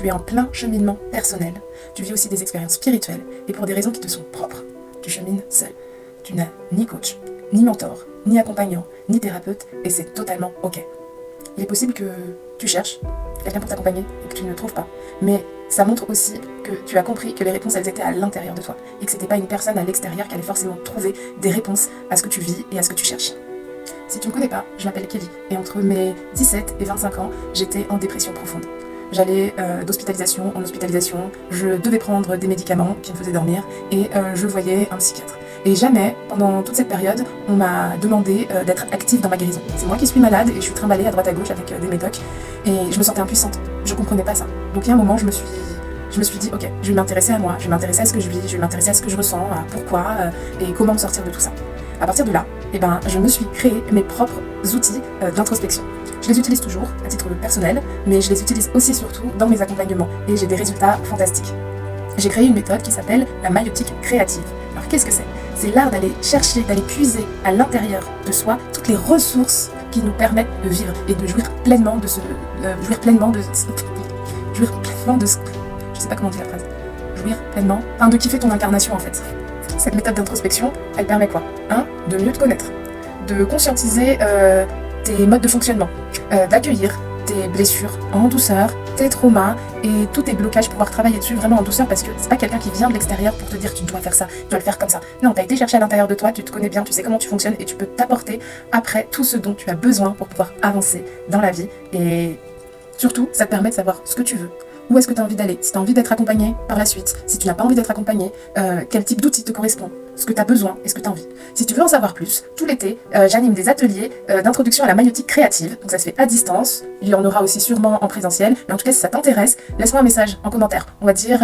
Tu es en plein cheminement personnel. Tu vis aussi des expériences spirituelles et pour des raisons qui te sont propres. Tu chemines seul. Tu n'as ni coach, ni mentor, ni accompagnant, ni thérapeute et c'est totalement ok. Il est possible que tu cherches quelqu'un pour t'accompagner et que tu ne le trouves pas. Mais ça montre aussi que tu as compris que les réponses elles étaient à l'intérieur de toi et que c'était pas une personne à l'extérieur qui allait forcément trouver des réponses à ce que tu vis et à ce que tu cherches. Si tu ne me connais pas, je m'appelle Kelly et entre mes 17 et 25 ans, j'étais en dépression profonde. J'allais d'hospitalisation en hospitalisation, je devais prendre des médicaments qui me faisaient dormir et je voyais un psychiatre. Et jamais, pendant toute cette période, on m'a demandé d'être active dans ma guérison. C'est moi qui suis malade et je suis trimballée à droite à gauche avec des médocs et je me sentais impuissante. Je comprenais pas ça. Donc il y a un moment, je me suis dit, ok, je vais m'intéresser à moi, je vais m'intéresser à ce que je vis, je vais m'intéresser à ce que je ressens, à pourquoi et comment me sortir de tout ça. À partir de là, je me suis créé mes propres outils d'introspection. Je les utilise toujours à titre personnel, mais je les utilise aussi surtout dans mes accompagnements et j'ai des résultats fantastiques. J'ai créé une méthode qui s'appelle la maïeutique créative. Alors qu'est-ce que c'est ? C'est l'art d'aller chercher, d'aller puiser à l'intérieur de soi toutes les ressources qui nous permettent de vivre et de jouir pleinement de je sais pas comment dire la phrase. Jouir pleinement, de kiffer ton incarnation en fait. Cette méthode d'introspection, elle permet quoi ? De mieux te connaître, de conscientiser tes modes de fonctionnement, d'accueillir tes blessures en douceur, tes traumas et tous tes blocages, pouvoir travailler dessus vraiment en douceur parce que c'est pas quelqu'un qui vient de l'extérieur pour te dire tu dois faire ça, tu dois le faire comme ça. Non, t'as été chercher à l'intérieur de toi, tu te connais bien, tu sais comment tu fonctionnes et tu peux t'apporter après tout ce dont tu as besoin pour pouvoir avancer dans la vie et surtout ça te permet de savoir ce que tu veux. Où est-ce que tu as envie d'aller ? Si tu as envie d'être accompagné par la suite, si tu n'as pas envie d'être accompagné, quel type d'outil te correspond ? Ce que tu as besoin et ce que tu as envie. Si tu veux en savoir plus, tout l'été, j'anime des ateliers d'introduction à la maïeutique créative. Donc ça se fait à distance, il y en aura aussi sûrement en présentiel. Mais en tout cas, si ça t'intéresse, laisse-moi un message en commentaire. On va dire,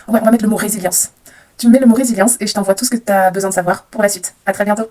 on va mettre le mot résilience. Tu me mets le mot résilience et je t'envoie tout ce que tu as besoin de savoir pour la suite. À très bientôt.